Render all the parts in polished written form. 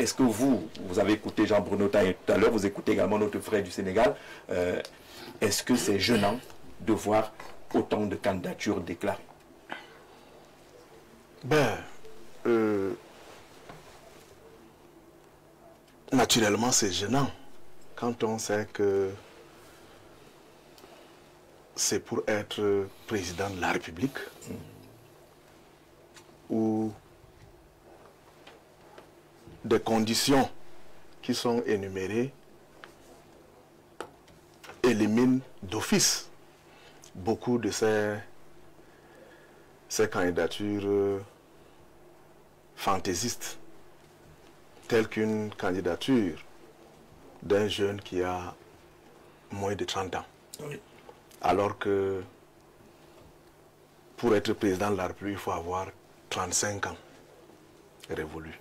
est-ce que vous avez écouté Jean-Bruno Taye tout à l'heure, vous écoutez également notre frère du Sénégal, est-ce que c'est gênant de voir autant de candidatures déclarées? Naturellement, c'est gênant quand on sait que c'est pour être président de la République où des conditions qui sont énumérées éliminent d'office beaucoup de ces candidatures fantaisistes, telles qu'une candidature d'un jeune qui a moins de 30 ans. Oui. Alors que pour être président de la République, il faut avoir 35 ans révolus.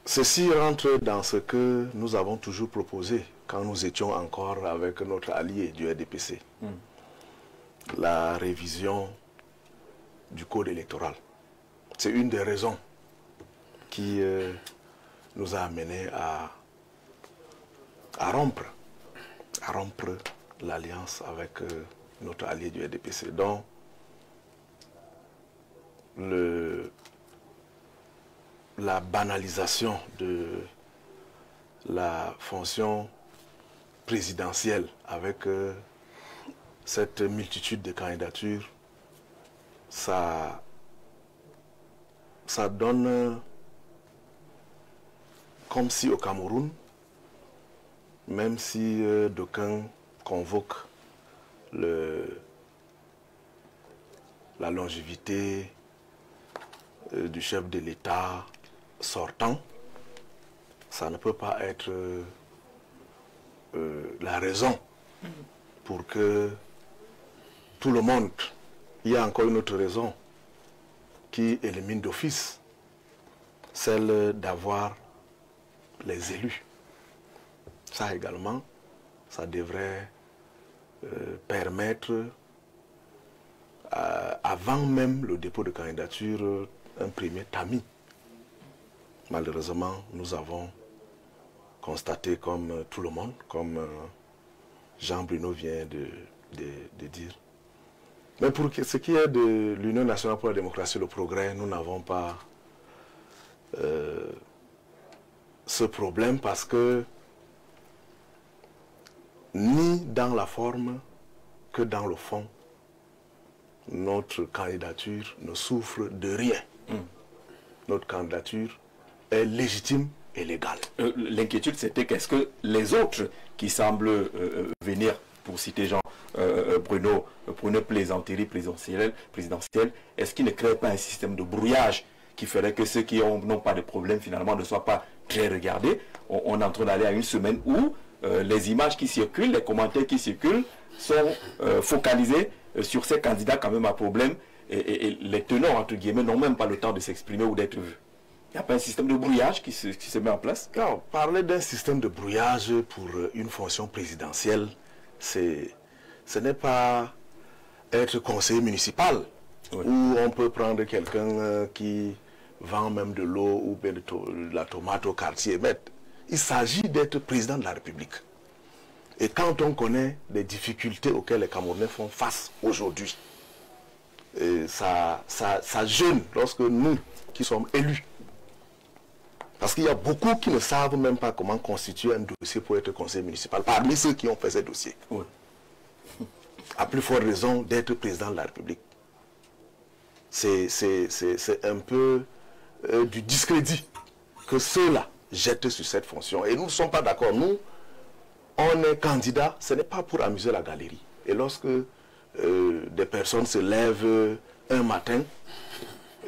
Ceci rentre dans ce que nous avons toujours proposé quand nous étions encore avec notre allié du RDPC. La révision du code électoral. C'est une des raisons qui nous a amenés à rompre l'alliance avec notre allié du RDPC. Donc, la banalisation de la fonction présidentielle avec cette multitude de candidatures, ça donne comme si au Cameroun, même si d'aucuns convoquent la longévité du chef de l'État sortant, ça ne peut pas être la raison pour que tout le monde, il y a encore une autre raison qui élimine d'office, celle d'avoir les élus. Ça également, ça devrait permettre, avant même le dépôt de candidature, un premier tamis. Malheureusement, nous avons constaté comme tout le monde, comme Jean-Bruno vient de dire. Mais pour ce qui est de l'Union nationale pour la démocratie et le progrès, nous n'avons pas ce problème parce que ni dans la forme que dans le fond, notre candidature ne souffre de rien. Notre candidature est légitime et légale. L'inquiétude, c'était qu'est-ce que les autres qui semblent venir, pour citer Jean-Bruno, pour une plaisanterie présidentielle, est-ce qu'il ne crée pas un système de brouillage qui ferait que ceux qui n'ont pas de problème finalement ne soient pas très regardés? On est en train d'aller à une semaine où les images qui circulent, les commentaires qui circulent sont focalisés sur ces candidats quand même à problème et les tenants, entre guillemets, n'ont même pas le temps de s'exprimer ou d'être vus. Il n'y a pas un système de brouillage qui se met en place? Non, parler d'un système de brouillage pour une fonction présidentielle, ce n'est pas être conseiller municipal, oui, où on peut prendre quelqu'un qui vend même de l'eau ou de la tomate au quartier. Mais il s'agit d'être président de la République. Et quand on connaît les difficultés auxquelles les Camerounais font face aujourd'hui, ça gêne lorsque nous, qui sommes élus, parce qu'il y a beaucoup qui ne savent même pas comment constituer un dossier pour être conseiller municipal, parmi ceux qui ont fait ces dossiers. Oui. À plus forte raison d'être président de la République. C'est un peu du discrédit que ceux-là jettent sur cette fonction. Et nous ne sommes pas d'accord. Nous, on est candidat, ce n'est pas pour amuser la galerie. Et lorsque des personnes se lèvent un matin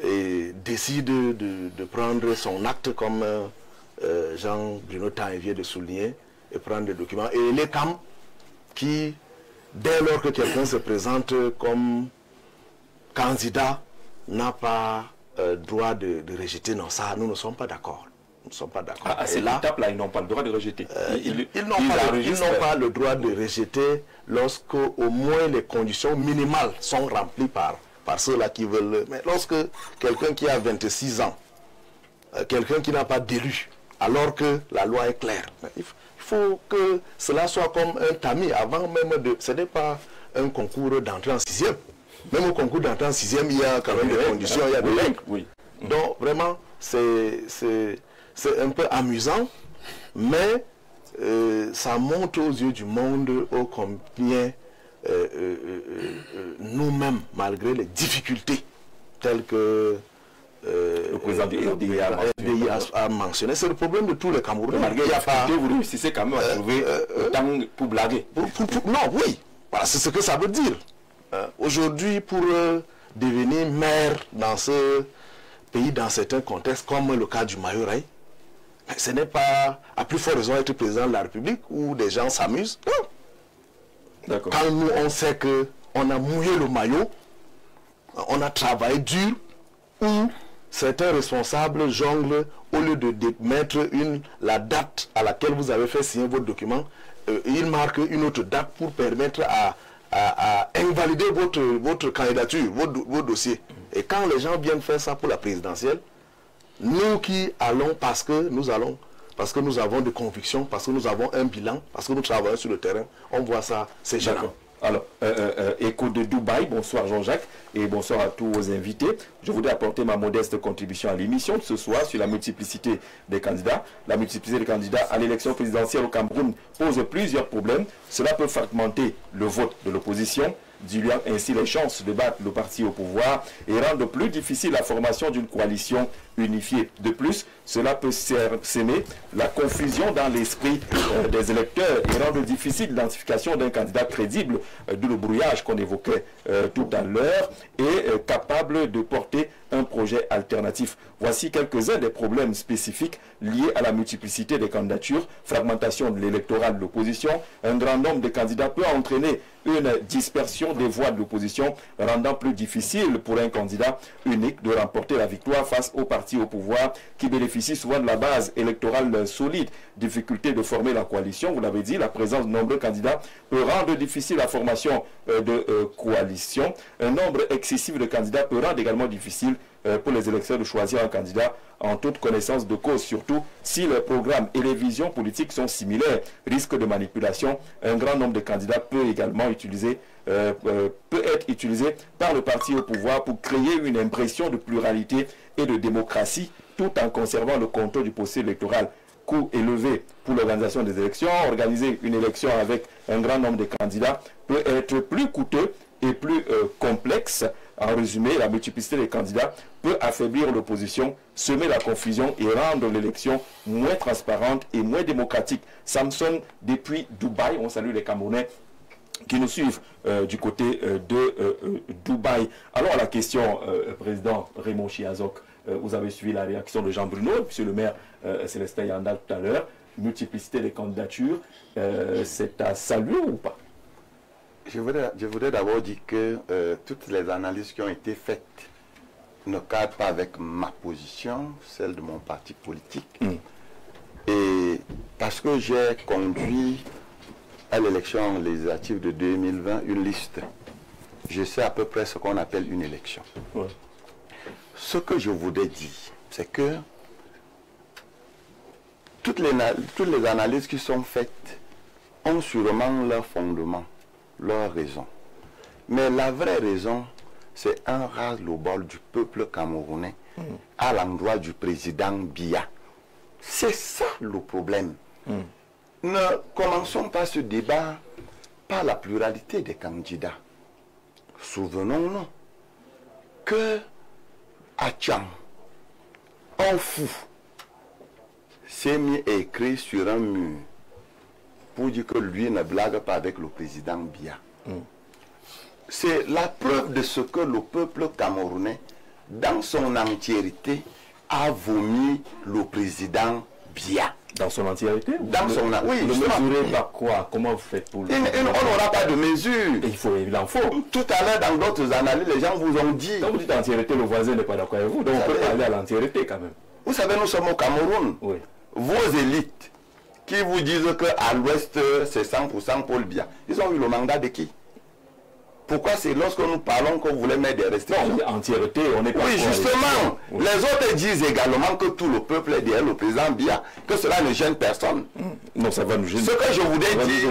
et décident de prendre son acte comme Jean-Bruno Taye vient de souligner, et prendre des documents, et les CAM qui, dès lors que quelqu'un se présente comme candidat, n'a pas droit de rejeter. Non, ça, nous ne sommes pas d'accord. Nous ne sommes pas d'accord. À cette étape-là, ils n'ont pas le droit de rejeter. Ils n'ont pas le droit de rejeter lorsque au moins les conditions minimales sont remplies par ceux-là qui veulent. Mais lorsque quelqu'un qui a 26 ans quelqu'un qui n'a pas d'élu, alors que la loi est claire. Il faut que cela soit comme un tamis avant même de... Ce n'est pas un concours d'entrée en 6e. Même au concours d'entrée en 6e, il y a quand même des conditions, il y a des règles. Oui. Donc vraiment, c'est un peu amusant, mais ça montre aux yeux du monde ô combien nous-mêmes, malgré les difficultés telles que le président du RDI a mentionné, c'est le problème de tous les Camerounais. Malgré les difficultés, vous réussissez quand même à trouver le temps pour blaguer. Non, oui, voilà, c'est ce que ça veut dire. Aujourd'hui, pour devenir maire dans ce pays, dans certains contextes, comme le cas du Mayorais, ce n'est pas à plus forte raison être président de la République où des gens s'amusent. Non. Quand nous, on sait qu'on a mouillé le maillot, on a travaillé dur, ou certains responsables jonglent, au lieu de mettre la date à laquelle vous avez fait signer votre document, ils marquent une autre date pour permettre à invalider votre candidature, votre dossier. Et quand les gens viennent faire ça pour la présidentielle, nous qui allons parce que nous avons des convictions, parce que nous avons un bilan, parce que nous travaillons sur le terrain, on voit ça, c'est gênant. Alors, Écho de Dubaï, bonsoir Jean-Jacques et bonsoir à tous vos invités. Je voudrais apporter ma modeste contribution à l'émission de ce soir sur la multiplicité des candidats. La multiplicité des candidats à l'élection présidentielle au Cameroun pose plusieurs problèmes. Cela peut fragmenter le vote de l'opposition, diluant ainsi les chances de battre le parti au pouvoir et rendre plus difficile la formation d'une coalition unifiée. De plus, cela peut s'aimer la confusion dans l'esprit des électeurs et rendre difficile l'identification d'un candidat crédible, d'où le brouillage qu'on évoquait tout à l'heure, et capable de porter un projet alternatif. Voici quelques-uns des problèmes spécifiques liés à la multiplicité des candidatures, fragmentation de l'électorat de l'opposition. Un grand nombre de candidats peut entraîner une dispersion des voix de l'opposition, rendant plus difficile pour un candidat unique de remporter la victoire face au parti au pouvoir qui bénéficie souvent de la base électorale solide. Difficulté de former la coalition, vous l'avez dit, la présence de nombreux candidats peut rendre difficile la formation de coalition. Un nombre excessif de candidats peut rendre également difficile pour les électeurs de choisir un candidat en toute connaissance de cause, surtout si les programmes et les visions politiques sont similaires. Risque de manipulation, un grand nombre de candidats peut également peut être utilisé par le parti au pouvoir pour créer une impression de pluralité et de démocratie tout en conservant le contrôle du processus électoral. Coût élevé pour l'organisation des élections. Organiser une élection avec un grand nombre de candidats peut être plus coûteux et plus complexe. En résumé, la multiplicité des candidats peut affaiblir l'opposition, semer la confusion et rendre l'élection moins transparente et moins démocratique. Samson, depuis Dubaï, on salue les Camerounais qui nous suivent du côté de Dubaï. Alors la question, président Raymond Chiazok, vous avez suivi la réaction de Jean Bruno, monsieur le maire Célestin Yanda tout à l'heure. Multiplicité des candidatures, c'est à saluer ou pas? Je voudrais d'abord dire que toutes les analyses qui ont été faites ne cadrent pas avec ma position, celle de mon parti politique. Et parce que j'ai conduit à l'élection législative de 2020 une liste, je sais à peu près ce qu'on appelle une élection. Ouais. Ce que je voudrais dire, c'est que toutes les analyses qui sont faites ont sûrement leur fondement, leur raison. Mais la vraie raison, c'est un ras-le-bol du peuple camerounais à l'endroit du président Biya. C'est ça le problème. Ne commençons pas ce débat par la pluralité des candidats. Souvenons-nous que à Tchang, un fou s'est mis à écrire sur un mur pour dire que lui ne blague pas avec le président Biya. C'est la preuve de ce que le peuple camerounais, dans son entièreté, a vomi le président Biya. Dans son entièreté? Dans son entièreté. Oui, le mesurer par quoi? Comment vous faites pour le... On n'aura pas de mesure. Il en faut. Tout à l'heure, dans d'autres analyses, les gens vous ont dit... Quand vous dites entièreté, le voisin n'est pas d'accord avec vous. Donc on peut parler à l'entièreté quand même. Vous savez, nous sommes au Cameroun. Oui. Vos élites qui vous disent qu'à l'ouest, c'est 100% Paul Biya, ils ont eu le mandat de qui? Pourquoi c'est lorsque nous parlons qu'on voulait mettre des restrictions? Entièreté, on n'est pas... Oui, justement. Oui. Les autres disent également que tout le peuple est derrière le président Biya, que cela ne gêne personne. Non, ça va nous gêner. Ce que je voudrais dire,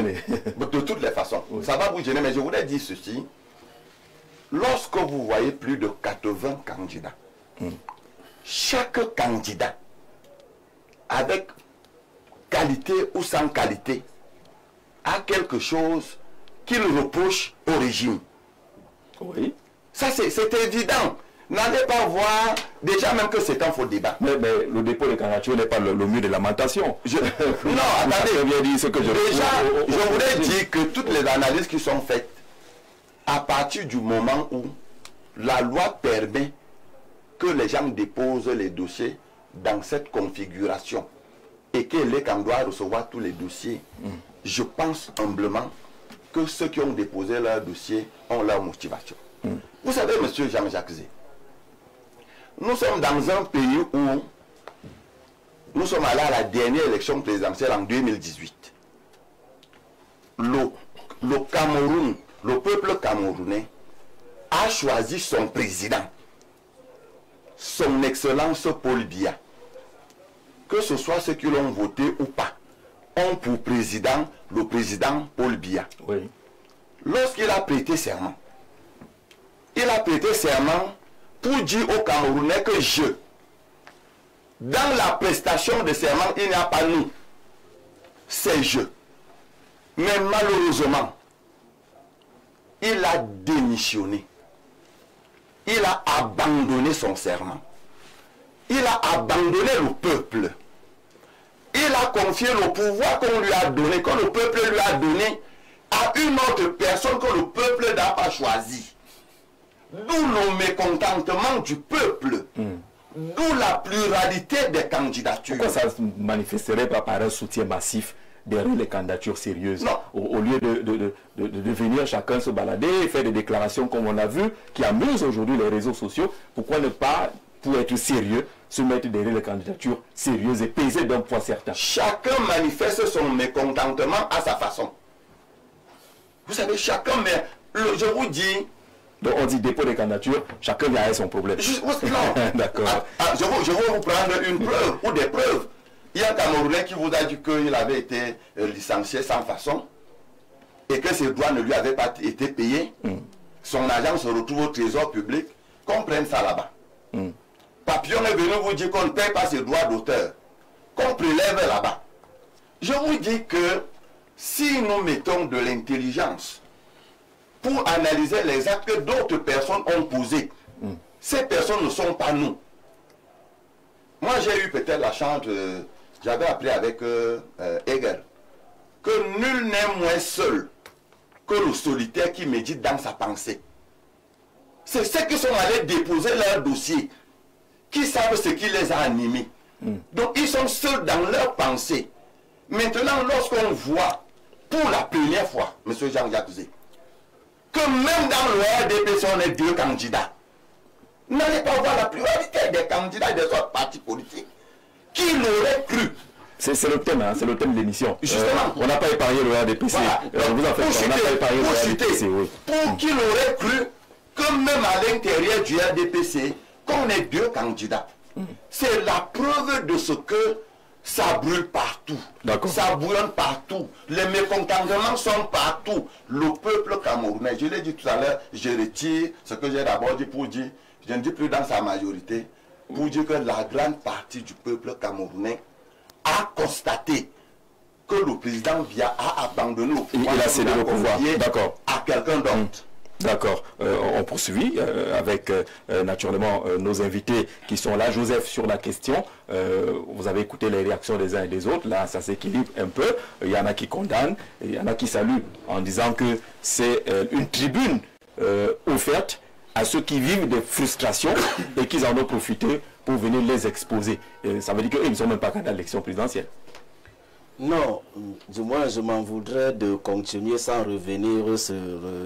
de toutes les façons, oui. Ça va vous gêner, mais je voudrais dire ceci. Lorsque vous voyez plus de 80 candidats, chaque candidat, avec qualité ou sans qualité, a quelque chose qu'il reproche au régime. Oui. Ça, c'est évident. N'allez pas voir, déjà même que c'est un faux débat. Mais le dépôt de candidature n'est pas le mieux de lamentation. Non, attendez. Déjà, je voudrais dire que toutes les analyses qui sont faites, à partir du moment où la loi permet que les gens déposent les dossiers dans cette configuration et que l'ECAM doit recevoir tous les dossiers, je pense humblement que ceux qui ont déposé leur dossier ont leur motivation. Vous savez, monsieur Jean-Jacques Zé, nous sommes dans un pays où nous sommes allés à la dernière élection présidentielle en 2018. Le Cameroun, le peuple camerounais a choisi son président, son excellence Paul Biya. Que ce soit ceux qui l'ont voté ou pas, ont pour président le président Paul Biya. Oui. Lorsqu'il a prêté serment, il a prêté serment pour dire aux Camerounais que dans la prestation de serment, il n'y a pas nous, c'est je. Mais malheureusement, il a démissionné. Il a abandonné son serment. Il a abandonné le peuple. Il a confié le pouvoir qu'on lui a donné, que le peuple lui a donné, à une autre personne que le peuple n'a pas choisi. D'où le mécontentement du peuple. D'où la pluralité des candidatures. Pourquoi ça ne se manifesterait pas par un soutien massif derrière les candidatures sérieuses? Non. Au lieu de venir chacun se balader et faire des déclarations comme on l'a vu, qui amusent aujourd'hui les réseaux sociaux, pourquoi ne pas, pour être sérieux, se mettre derrière les candidatures sérieuses et peser d'un poids certain? Chacun manifeste son mécontentement à sa façon. Vous savez, chacun, mais je vous dis... Donc on dit dépôt de candidature, chacun vient son problème. Non. D'accord. Je vais vous prendre une preuve ou des preuves. Il y a un Camerounais qui vous a dit qu'il avait été licencié sans façon et que ses droits ne lui avaient pas été payés. Son agent se retrouve au trésor public. Qu'on prenne ça là-bas. Papillon est venu vous dire qu'on ne paye pas ses droits d'auteur. Qu'on prélève là-bas. Je vous dis que si nous mettons de l'intelligence pour analyser les actes que d'autres personnes ont posés, ces personnes ne sont pas nous. Moi, j'ai eu peut-être la chance, j'avais appris avec Hegel, que nul n'est moins seul que le solitaire qui médite dans sa pensée. C'est ceux qui sont allés déposer leur dossier, qui savent ce qui les a animés. Donc, ils sont seuls dans leur pensée. Maintenant, lorsqu'on voit, pour la première fois, M. Jean-Jacques Zé, que même dans le RDPC, on est 2 candidats. N'allez pas voir la pluralité des candidats des autres partis politiques. Qui l'aurait cru? C'est le thème, hein, c'est le thème de l'émission. Justement. On n'a pas épargné le RDPC. Voilà. Vous en faites, on n'a pas épargné le RDPC. Oui. Pour qui l'aurait cru que même à l'intérieur du RDPC, qu'on ait 2 candidats. C'est la preuve de ce que ça brûle partout. Ça bouillonne partout. Les mécontentements sont partout. Le peuple camerounais, je l'ai dit tout à l'heure, je retire ce que j'ai d'abord dit pour dire, je ne dis plus dans sa majorité, pour dire que la grande partie du peuple camerounais a constaté que le président Biya a abandonné le pouvoir. Il a cédé le pouvoir. D'accord. À quelqu'un d'autre. D'accord. On poursuit avec naturellement nos invités qui sont là. Joseph, sur la question, vous avez écouté les réactions des uns et des autres. Là, ça s'équilibre un peu. Il y en a qui condamnent, il y en a qui saluent en disant que c'est une tribune offerte à ceux qui vivent des frustrations et qu'ils en ont profité pour venir les exposer. Et ça veut dire qu'ils ne sont même pas candidats à l'élection présidentielle. Non, du moins je m'en voudrais de continuer sans revenir sur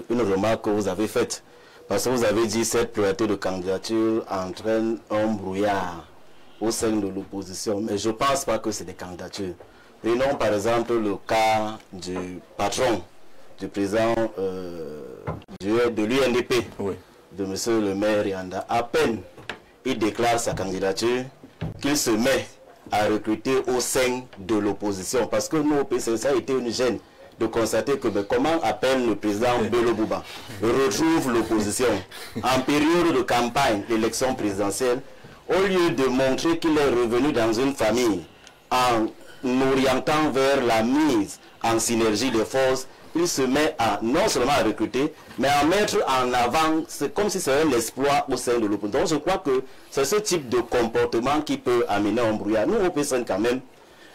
une remarque que vous avez faite. Parce que vous avez dit que cette pluralité de candidature entraîne un brouillard au sein de l'opposition. Mais je ne pense pas que c'est des candidatures. Prenons par exemple le cas du patron du président de l'UNDP, oui, de M. le maire Yanda, à peine il déclare sa candidature, qu'il se met à recruter au sein de l'opposition. Parce que nous, au PCC, ça a été une gêne de constater que comment à peine le président Bello Bouba retrouve l'opposition en période de campagne d'élection présidentielle, au lieu de montrer qu'il est revenu dans une famille en orientant vers la mise en synergie des forces, il se met à non seulement à recruter, mais à mettre en avant, c'est comme si c'était l'exploit au sein de l'opposition. Donc je crois que c'est ce type de comportement qui peut amener un brouillard. Nous, au PSN quand même,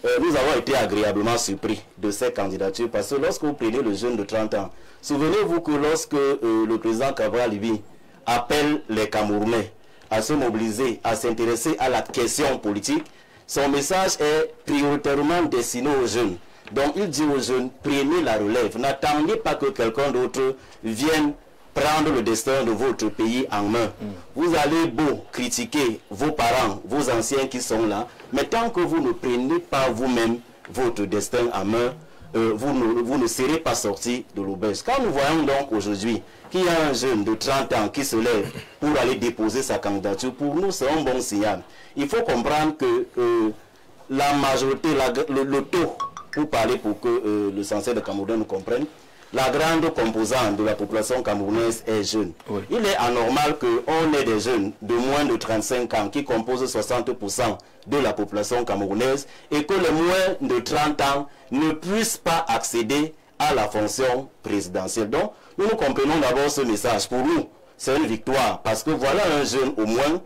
nous avons été agréablement surpris de ces candidatures, parce que lorsque vous prenez le jeune de 30 ans, souvenez-vous que lorsque le président Cabral Libi appelle les Camerounais à se mobiliser, à s'intéresser à la question politique, son message est prioritairement destiné aux jeunes. Donc il dit aux jeunes, prenez la relève, n'attendez pas que quelqu'un d'autre vienne prendre le destin de votre pays en main. Vous allez beau critiquer vos parents, vos anciens qui sont là, mais tant que vous ne prenez pas vous-même votre destin en main, vous ne serez pas sorti de l'auberge. Quand nous voyons donc aujourd'hui qu'il y a un jeune de 30 ans qui se lève pour aller déposer sa candidature, pour nous c'est un bon signal. Il faut comprendre que la majorité, le taux, pour parler pour que le censé de Cameroun nous comprenne, la grande composante de la population camerounaise est jeune. Oui. Il est anormal qu'on ait des jeunes de moins de 35 ans qui composent 60% de la population camerounaise et que les moins de 30 ans ne puissent pas accéder à la fonction présidentielle. Donc, nous comprenons d'abord ce message. Pour nous, c'est une victoire parce que voilà un jeune au moins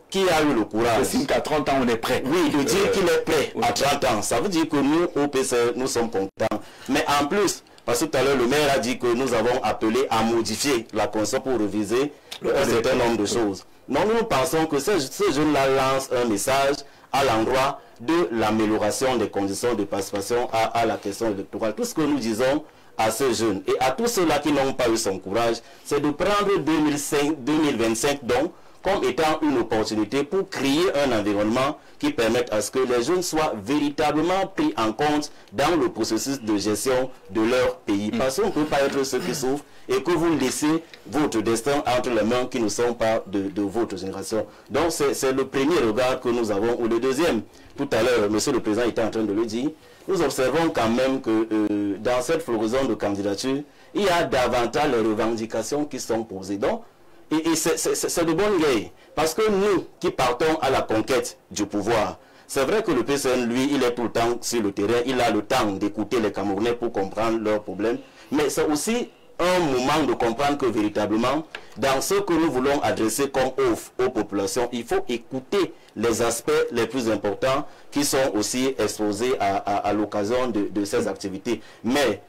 qui a eu le courage. C'est qu'à 30 ans, on est prêt. Oui, de dire qu'il est prêt à 30 ans. Ça veut dire que nous, au PC, nous sommes contents. Mais en plus, parce que tout à l'heure, le maire a dit que nous avons appelé à modifier la Constitution pour réviser un certain nombre de choses. Donc nous pensons que ces jeunes-là lancent un message à l'endroit de l'amélioration des conditions de participation à la question électorale. Tout ce que nous disons à ces jeunes et à tous ceux-là qui n'ont pas eu son courage, c'est de prendre 2025 donc comme étant une opportunité pour créer un environnement qui permette à ce que les jeunes soient véritablement pris en compte dans le processus de gestion de leur pays. Parce qu'on ne peut pas être ceux qui souffrent et que vous laissez votre destin entre les mains qui ne sont pas de votre génération. Donc c'est le premier regard que nous avons. Ou le deuxième, tout à l'heure, monsieur le président était en train de le dire, nous observons quand même que dans cette floraison de candidature, il y a davantage les revendications qui sont posées. Donc, et c'est de bonne guerre. Parce que nous qui partons à la conquête du pouvoir, c'est vrai que le PCN, lui, il est tout le temps sur le terrain, il a le temps d'écouter les Camerounais pour comprendre leurs problèmes. Mais c'est aussi un moment de comprendre que véritablement, dans ce que nous voulons adresser comme offre aux populations, il faut écouter les aspects les plus importants qui sont aussi exposés à l'occasion de ces activités. Mais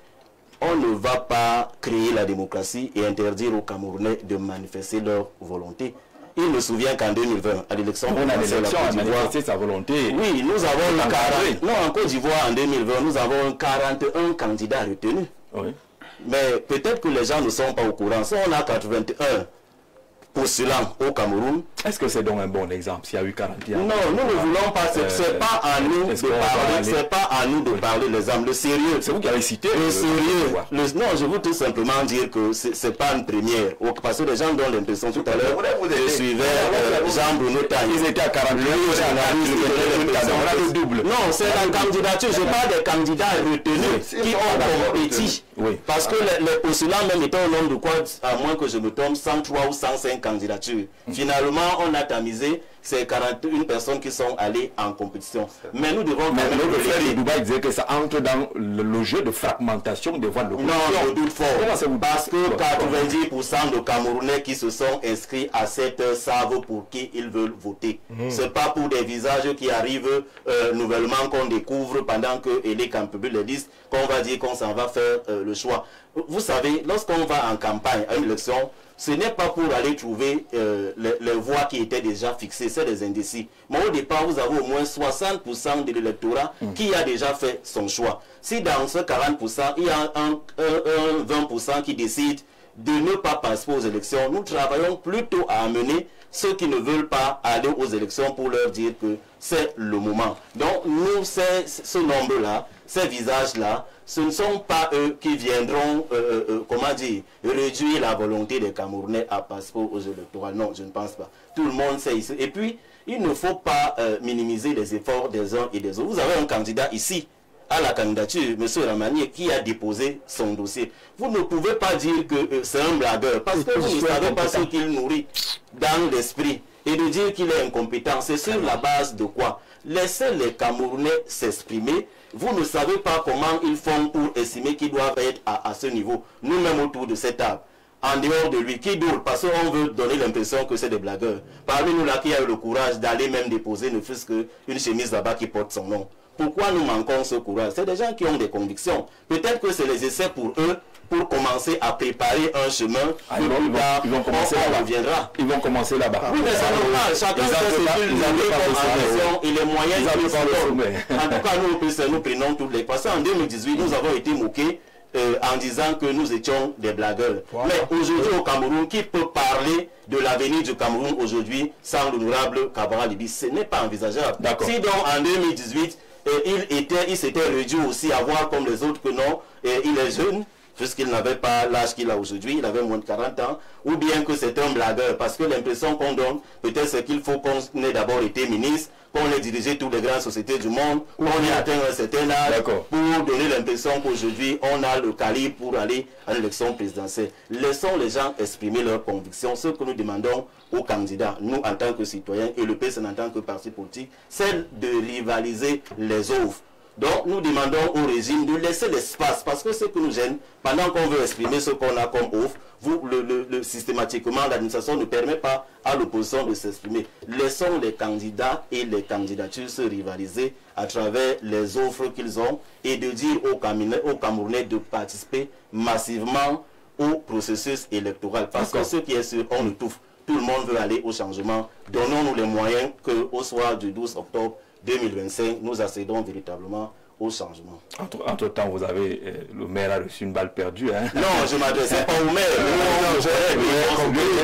on ne va pas créer la démocratie et interdire aux Camerounais de manifester leur volonté. Il me souvient qu'en 2020, à l'élection, on a manifesté sa volonté. Oui, nous avons en Côte d'Ivoire, en 2020, nous avons 41 candidats retenus. Oui. Mais peut-être que les gens ne sont pas au courant. Si on a 81 postulants au Cameroun. Est-ce que c'est donc un bon exemple s'il y a eu 41? Non, nous ne voulons pas. C'est pas à nous de parler. C'est pas à nous de parler les hommes. Le sérieux. C'est vous qui avez cité. Le sérieux. Non, je veux tout simplement dire que c'est pas une première. Parce que les gens donnent l'impression tout à l'heure. Je suivais Jean-Bruno Tagne. Ils étaient à 41. Non, c'est la candidature. Je parle des candidats retenus qui ont compétit. Parce que les postulants même étaient au nombre de quoi, à moins que je me trompe, 103 ou 105 candidatures. Finalement, on a tamisé ces 41 personnes qui sont allées en compétition. Mais nous devons... Mais le frère de Dubaï disait que ça entre dans le jeu de fragmentation des voix de l'opposition. Non, je doute fort. Parce que 90% de Camerounais qui se sont inscrits à cette heure savent pour qui ils veulent voter. C'est pas pour des visages qui arrivent nouvellement qu'on découvre pendant que les campagnes les disent qu'on va dire qu'on s'en va faire le choix. Vous savez, lorsqu'on va en campagne à une élection, ce n'est pas pour aller trouver les voix qui étaient déjà fixées, c'est des indécis. Mais au départ, vous avez au moins 60% de l'électorat qui a déjà fait son choix. Si dans ce 40%, il y a un 20% qui décide de ne pas participer aux élections, nous travaillons plutôt à amener ceux qui ne veulent pas aller aux élections pour leur dire que c'est le moment. Donc nous, ce nombre-là, ces visages-là, ce ne sont pas eux qui viendront, comment dire, réduire la volonté des Camerounais à passeport aux électoraux. Non, je ne pense pas. Tout le monde sait ici. Et puis, il ne faut pas minimiser les efforts des uns et des autres. Vous avez un candidat ici, à la candidature, M. Ramani, qui a déposé son dossier. Vous ne pouvez pas dire que c'est un blagueur, parce que vous ne savez pas ce qu'il nourrit dans l'esprit. Et de dire qu'il est incompétent, c'est sur la base de quoi? Laissez les Camerounais s'exprimer. Vous ne savez pas comment ils font pour estimer qu'ils doivent être à ce niveau. Nous-mêmes autour de cette table. En dehors de lui, qui d'autre? Parce qu'on veut donner l'impression que c'est des blagueurs. Parmi nous là, qui a eu le courage d'aller même déposer ne fût-ce qu'une chemise là-bas qui porte son nom. Pourquoi nous manquons ce courage? C'est des gens qui ont des convictions. Peut-être que c'est les essais pour eux, pour commencer à préparer un chemin. Ils vont commencer là-bas. Ils vont commencer là-bas. Oui, mais c'est normal. Chacun fait ce qu'il veut comme ambition et les moyens qu'ils ont. En tout cas, nous prenons toutes les... Parce qu'en 2018, nous avons été moqués en disant que nous étions des blagueurs. Voilà. Mais aujourd'hui au Cameroun, qui peut parler de l'avenir du Cameroun aujourd'hui sans l'honorable Cabral Libye? Ce n'est pas envisageable. Si donc en 2018, il s'était réduit aussi à voir comme les autres que non, il est jeune, puisqu'il n'avait pas l'âge qu'il a aujourd'hui, il avait moins de 40 ans, ou bien que c'est un blagueur, parce que l'impression qu'on donne, peut-être c'est qu'il faut qu'on ait d'abord été ministre, qu'on ait dirigé toutes les grandes sociétés du monde, qu'on ait atteint un certain âge, pour donner l'impression qu'aujourd'hui on a le calibre pour aller à l'élection présidentielle. Laissons les gens exprimer leurs convictions. Ce que nous demandons aux candidats, nous en tant que citoyens et le PSN en tant que parti politique, c'est de rivaliser les offres. Donc nous demandons au régime de laisser l'espace, parce que ce que nous gêne, pendant qu'on veut exprimer ce qu'on a comme offre, systématiquement l'administration ne permet pas à l'opposition de s'exprimer. Laissons les candidats et les candidatures se rivaliser à travers les offres qu'ils ont et de dire aux Camerounais de participer massivement au processus électoral. Parce que ce qui est sûr, on étouffe. Tout le monde veut aller au changement. Donnons-nous les moyens qu'au soir du 12 octobre 2025, nous accédons véritablement au changement. Entre-temps, vous avez, le maire a reçu une balle perdue. Hein? Non, je ne m'adressais pas au maire. Le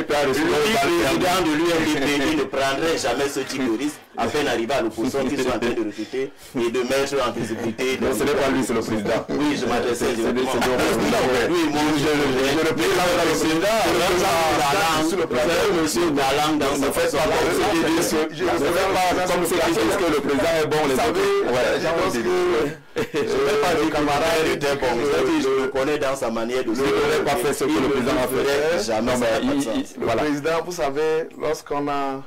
président de l'UNDP, il ne prendrait jamais ce type de risque, à peine arrivé à l'opposition qu'ils sont en train de recruter et de mettre en visibilité. Non, ce n'est pas lui, c'est le président. Oui, je m'adressais directement. Oui, moi, je le président, monsieur Galang, dans sa façon. Je ne sais pas, comme ceux qui disent que le président est bon, les autres. Je ne vais pas dire que camarade était bon. Je le connais dans sa manière de se faire. Je n'aurais pas fait ce que le président a fait. Jamais. Le président, vous savez, lorsqu'on a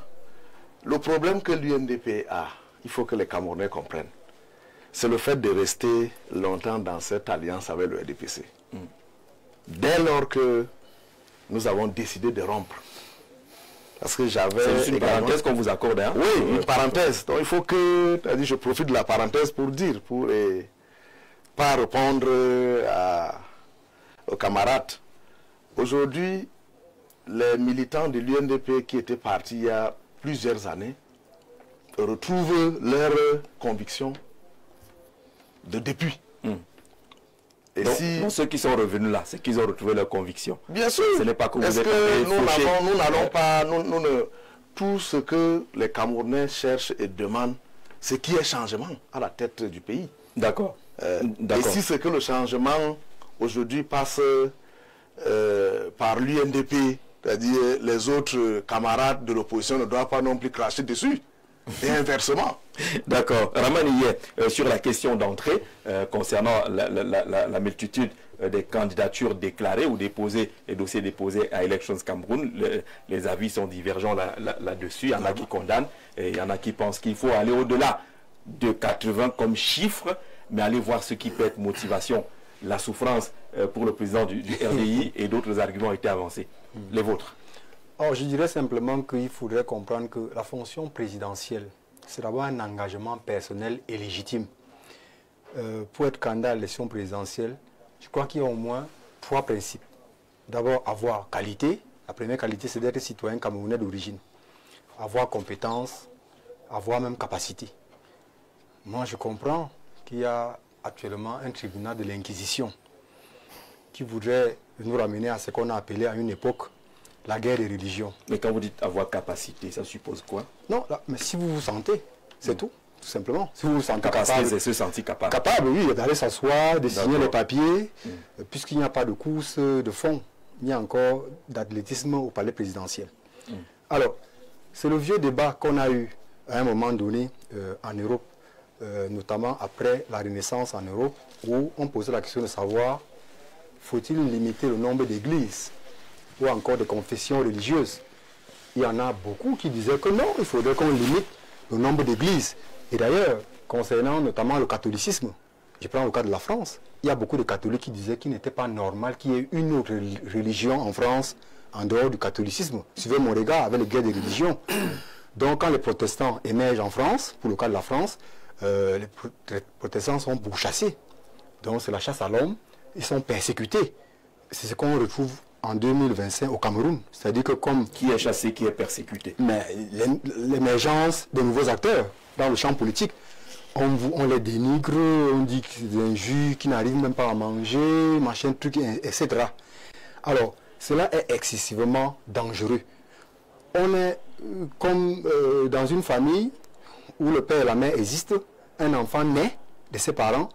le problème que l'UNDP a, il faut que les Camerounais comprennent. C'est le fait de rester longtemps dans cette alliance avec le RDPC. Dès lors que nous avons décidé de rompre. Parce que j'avais... C'est une parenthèse qu'on vous accorde. Hein? Oui, une parenthèse. Donc il faut que... Je profite de la parenthèse pour dire, pour pas répondre aux camarades. Aujourd'hui, les militants de l'UNDP qui étaient partis il y a plusieurs années retrouvent leurs convictions de depuis. Et donc, si ceux qui sont revenus là, c'est qu'ils ont retrouvé leurs convictions. Bien sûr. Ce n'est pas que vous êtes nous n'allons pas... tout ce que les Camerounais cherchent et demandent, c'est qu'il y ait changement à la tête du pays. D'accord. Et si c'est que le changement aujourd'hui passe par l'UNDP, c'est-à-dire les autres camarades de l'opposition ne doivent pas non plus cracher dessus. Et inversement. D'accord. Ramani, sur la question d'entrée, concernant la multitude des candidatures déclarées ou déposées, les dossiers déposés à Elections Cameroun, les avis sont divergents là-dessus. Il y en a qui condamnent et il y en a qui pensent qu'il faut aller au-delà de 80 comme chiffre, mais aller voir ce qui peut être motivation. La souffrance pour le président du RDI et d'autres arguments ont été avancés. Les vôtres. Alors, je dirais simplement qu'il faudrait comprendre que la fonction présidentielle, c'est d'abord un engagement personnel et légitime. Pour être candidat à l'élection présidentielle, je crois qu'il y a au moins 3 principes. D'abord, avoir qualité. La première qualité, c'est d'être citoyen camerounais d'origine. Avoir compétence, avoir même capacité. Moi, je comprends qu'il y a actuellement un tribunal de l'Inquisition qui voudrait nous ramener à ce qu'on a appelé à une époque la guerre des religions. Mais quand vous dites avoir capacité, ça suppose quoi? Non, là, mais si vous vous sentez, C'est tout simplement. Si vous vous sentez capable, se sentir capable. Capable, oui, d'aller s'asseoir, de signer les papiers, puisqu'il n'y a pas de course de fond, il y a encore d'athlétisme au palais présidentiel. Alors, c'est le vieux débat qu'on a eu à un moment donné en Europe, notamment après la Renaissance en Europe, où on posait la question de savoir, faut-il limiter le nombre d'églises ou encore de confessions religieuses? Il y en a beaucoup qui disaient que non, il faudrait qu'on limite le nombre d'églises. Et d'ailleurs, concernant notamment le catholicisme, je prends le cas de la France, il y a beaucoup de catholiques qui disaient qu'il n'était pas normal qu'il y ait une autre religion en France en dehors du catholicisme. Suivez mon regard avec les guerres des religions. Donc quand les protestants émergent en France, pour le cas de la France, les protestants sont pourchassés. Donc c'est la chasse à l'homme, ils sont persécutés. C'est ce qu'on retrouve en 2025 au Cameroun. C'est-à-dire que comme... Qui est chassé, qui est persécuté? Mais l'émergence de nouveaux acteurs dans le champ politique, on les dénigre, on dit que c'est des injures, qui n'arrivent même pas à manger, machin, truc, etc. Alors, cela est excessivement dangereux. On est comme dans une famille où le père et la mère existent, un enfant naît de ses parents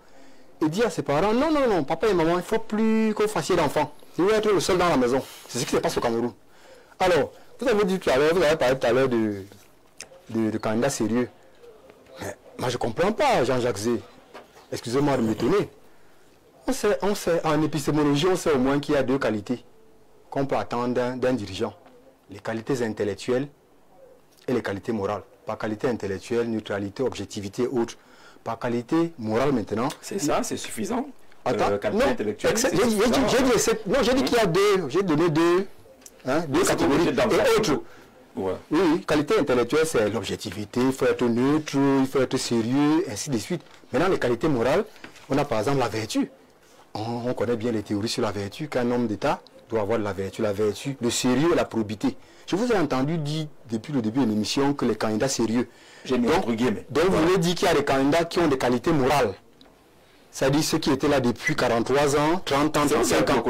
et dit à ses parents, non, non, non, papa et maman, il ne faut plus que vous fassiez d'enfants. Vous devez être le seul dans la maison. C'est ce qui se passe au Cameroun. Alors, vous avez dit tout à l'heure, vous avez parlé tout à l'heure de candidats sérieux. Mais moi, je ne comprends pas, Jean-Jacques Zé. Excusez-moi de m'étonner. On sait, en épistémologie, on sait au moins qu'il y a deux qualités qu'on peut attendre d'un dirigeant. Les qualités intellectuelles et les qualités morales. Par qualité intellectuelle, neutralité, objectivité, autre. Par qualité morale maintenant. C'est ça, c'est suffisant. Attends, qualité non, intellectuelle. J'ai dit qu'il y a deux. J'ai donné deux catégories. Et autres. Ouais. Oui, qualité intellectuelle, c'est l'objectivité, il faut être neutre, il faut être sérieux, ainsi de suite. Maintenant, les qualités morales, on a par exemple la vertu. On connaît bien les théories sur la vertu, qu'un homme d'État doit avoir de la vertu, le sérieux et la probité. Je vous ai entendu dire depuis le début de l'émission que les candidats sérieux. J'ai mis entre guillemets. Donc vous voulez dire qu'il y a des candidats qui ont des qualités morales. C'est-à-dire ceux qui étaient là depuis 43 ans, 30 ans, 35 ans.